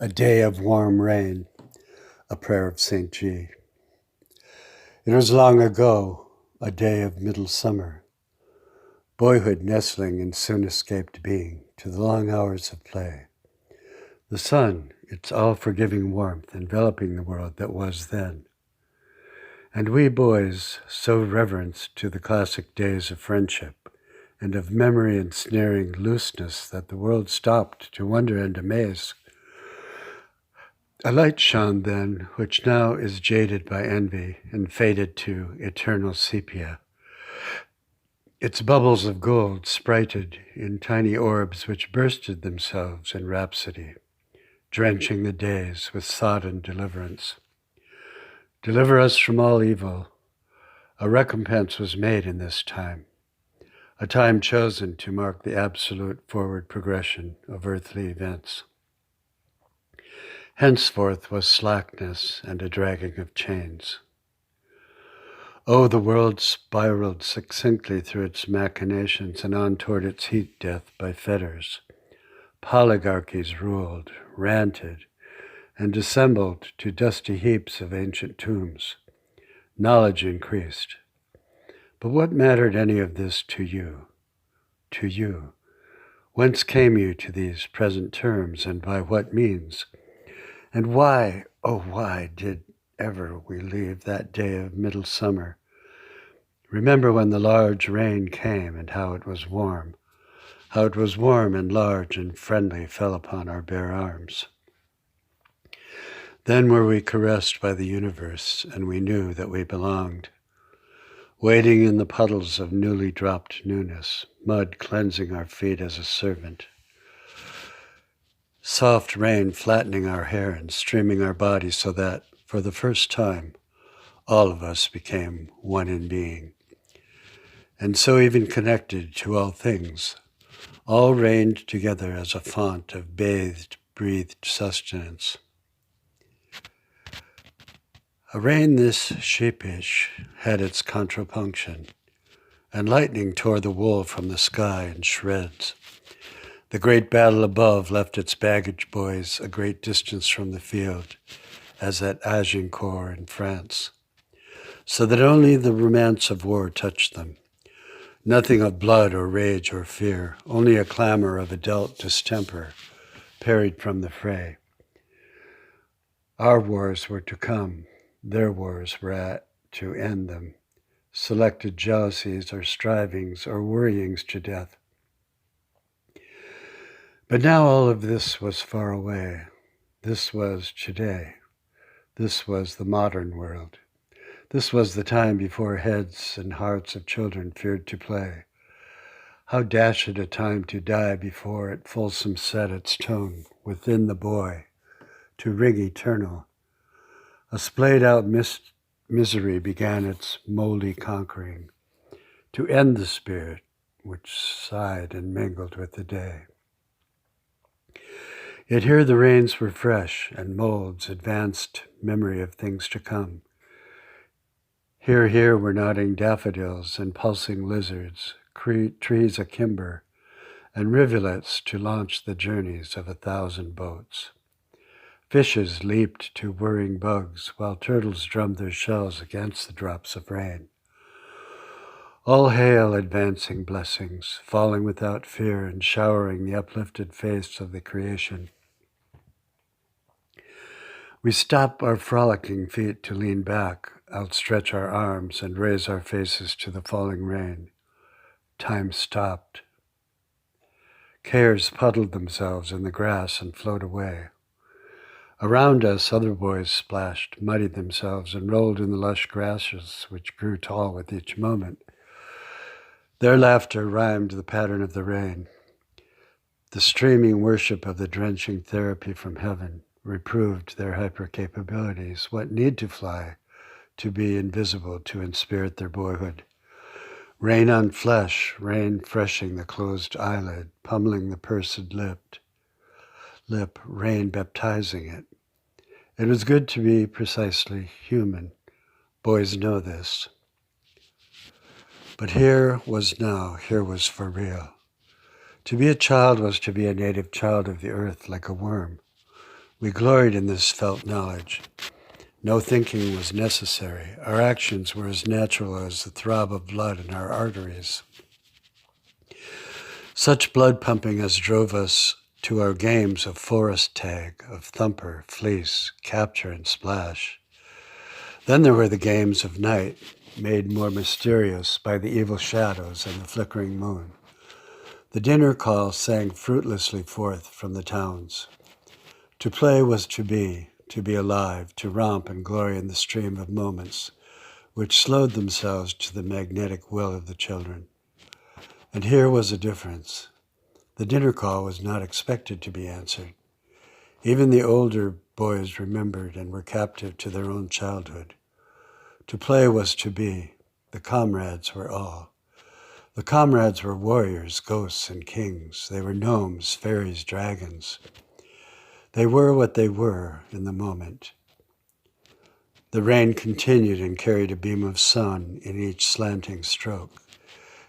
A day of warm rain, a prayer of St. G. It was long ago, a day of middle summer, boyhood nestling in soon escaped being to the long hours of play. The sun, its all-forgiving warmth enveloping the world that was then. And we boys, so reverenced to the classic days of friendship and of memory ensnaring looseness that the world stopped to wonder and amaze. A light shone then, which now is jaded by envy and faded to eternal sepia. Its bubbles of gold sprited in tiny orbs which bursted themselves in rhapsody, drenching the days with sodden deliverance. Deliver us from all evil. A recompense was made in this time, a time chosen to mark the absolute forward progression of earthly events. Henceforth was slackness and a dragging of chains. Oh, the world spiraled succinctly through its machinations and on toward its heat death by fetters. Polygarchies ruled, ranted, and dissembled to dusty heaps of ancient tombs. Knowledge increased. But what mattered any of this to you? To you? Whence came you to these present terms, and by what means? And why, oh why, did ever we leave that day of middle summer? Remember when the large rain came, and how it was warm and large and friendly fell upon our bare arms. Then were we caressed by the universe, and we knew that we belonged. Wading in the puddles of newly dropped newness, mud cleansing our feet as a servant. Soft rain flattening our hair and streaming our bodies so that, for the first time, all of us became one in being. And so even connected to all things, all reigned together as a font of bathed, breathed sustenance. A rain this sheepish had its contrapunction, and lightning tore the wool from the sky in shreds. The great battle above left its baggage boys a great distance from the field, as at Agincourt in France, so that only the romance of war touched them. Nothing of blood or rage or fear, only a clamor of adult distemper parried from the fray. Our wars were to come, their wars were at to end them, selected jealousies or strivings or worryings to death. But now all of this was far away. This was today. This was the modern world. This was the time before heads and hearts of children feared to play. How dashed a time to die before it fulsome set its tone within the boy, to ring eternal. A splayed out misery began its moldy conquering, to end the spirit which sighed and mingled with the day. Yet here the rains were fresh, and molds advanced memory of things to come. Here were nodding daffodils and pulsing lizards, trees akimber, and rivulets to launch the journeys of 1,000 boats. Fishes leaped to whirring bugs, while turtles drummed their shells against the drops of rain. All hail advancing blessings, falling without fear and showering the uplifted face of the creation. We stop our frolicking feet to lean back, outstretch our arms, and raise our faces to the falling rain. Time stopped. Cares puddled themselves in the grass and flowed away. Around us, other boys splashed, muddied themselves, and rolled in the lush grasses which grew tall with each moment. Their laughter rhymed the pattern of the rain. The streaming worship of the drenching therapy from heaven reproved their hyper-capabilities. What need to fly, to be invisible, to inspirit their boyhood? Rain on flesh, rain freshing the closed eyelid, pummeling the pursed lip, rain baptizing it. It was good to be precisely human. Boys know this. But here was for real. To be a child was to be a native child of the earth like a worm. We gloried in this felt knowledge. No thinking was necessary. Our actions were as natural as the throb of blood in our arteries. Such blood pumping as drove us to our games of forest tag, of thumper, fleece, capture, and splash. Then there were the games of night, made more mysterious by the evil shadows and the flickering moon. The dinner call sang fruitlessly forth from the towns. To play was to be alive, to romp and glory in the stream of moments, which slowed themselves to the magnetic will of the children. And here was a difference. The dinner call was not expected to be answered. Even the older boys remembered and were captive to their own childhood. To play was to be. The comrades were all. The comrades were warriors, ghosts, and kings. They were gnomes, fairies, dragons. They were what they were in the moment. The rain continued and carried a beam of sun in each slanting stroke.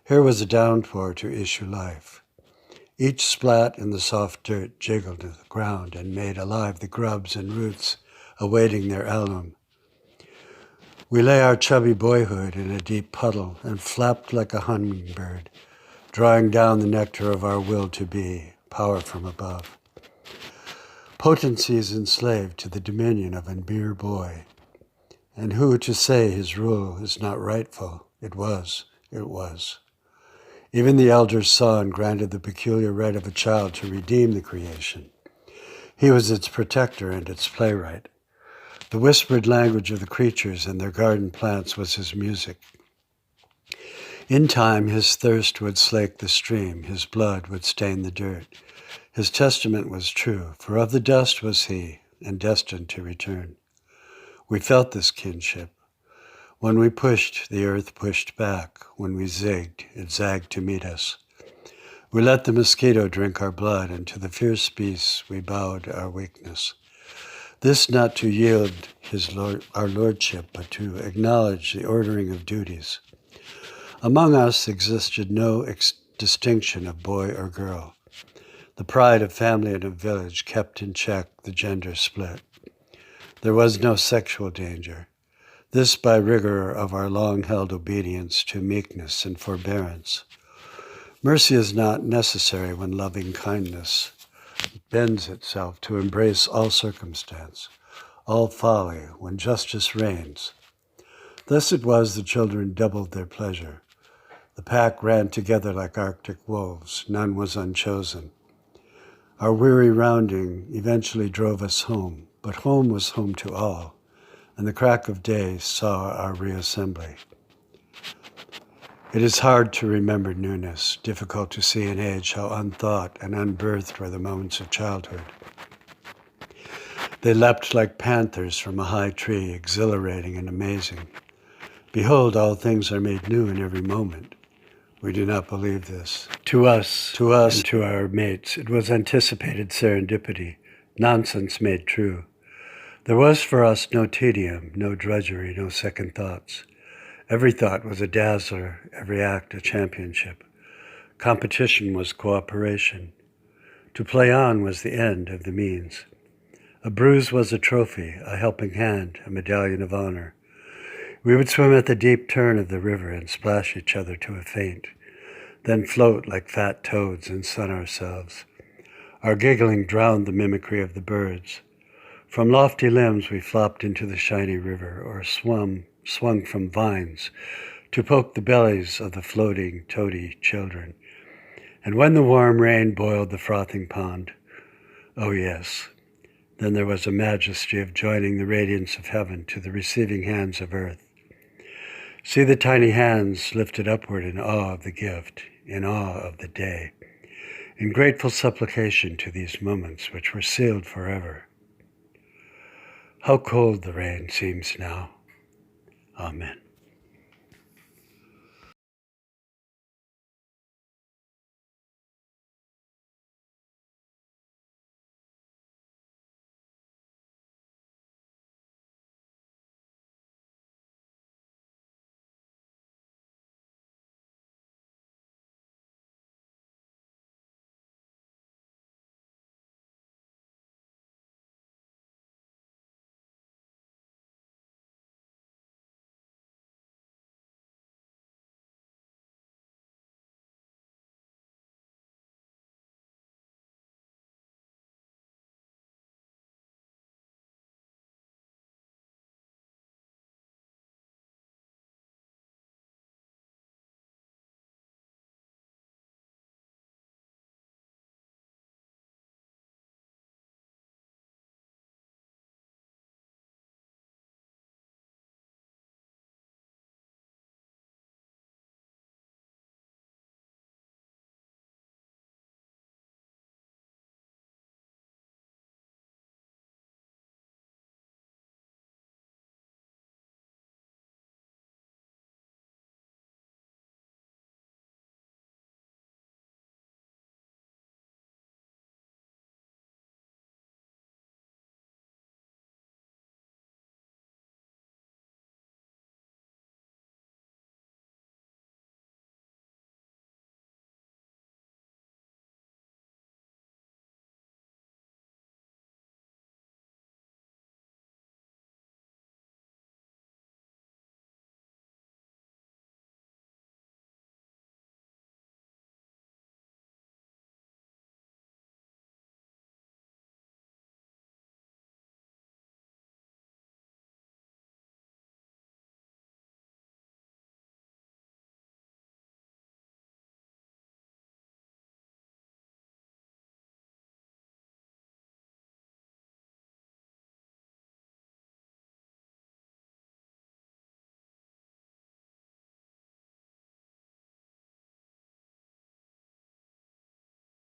Here was a downpour to issue life. Each splat in the soft dirt jiggled the ground and made alive the grubs and roots awaiting their alum. We lay our chubby boyhood in a deep puddle and flapped like a hummingbird, drawing down the nectar of our will to be, power from above. Potencies enslaved to the dominion of a mere boy. And who to say his rule is not rightful? It was. Even the elders saw and granted the peculiar right of a child to redeem the creation. He was its protector and its playwright. The whispered language of the creatures and their garden plants was his music. In time, his thirst would slake the stream, his blood would stain the dirt. His testament was true, for of the dust was he, and destined to return. We felt this kinship. When we pushed, the earth pushed back. When we zigged, it zagged to meet us. We let the mosquito drink our blood, and to the fierce beasts we bowed our weakness. This not to yield our lordship, but to acknowledge the ordering of duties. Among us existed no distinction of boy or girl. The pride of family and of village kept in check the gender split. There was no sexual danger. This by rigor of our long-held obedience to meekness and forbearance. Mercy is not necessary when loving kindness bends itself to embrace all circumstance, all folly, when justice reigns. Thus it was the children doubled their pleasure. The pack ran together like Arctic wolves. None was unchosen. Our weary rounding eventually drove us home, but home was home to all, and the crack of day saw our reassembly. It is hard to remember newness, difficult to see in age how unthought and unbirthed were the moments of childhood. They leapt like panthers from a high tree, exhilarating and amazing. Behold, all things are made new in every moment. We do not believe this. To us, and to our mates, it was anticipated serendipity, nonsense made true. There was for us no tedium, no drudgery, no second thoughts. Every thought was a dazzler, every act a championship. Competition was cooperation. To play on was the end of the means. A bruise was a trophy, a helping hand, a medallion of honor. We would swim at the deep turn of the river and splash each other to a faint, then float like fat toads and sun ourselves. Our giggling drowned the mimicry of the birds. From lofty limbs we flopped into the shiny river, or swung from vines to poke the bellies of the floating, toady children. And when the warm rain boiled the frothing pond, oh yes, then there was a majesty of joining the radiance of heaven to the receiving hands of earth. See the tiny hands lifted upward in awe of the gift, in awe of the day, in grateful supplication to these moments which were sealed forever. How cold the rain seems now. Amen.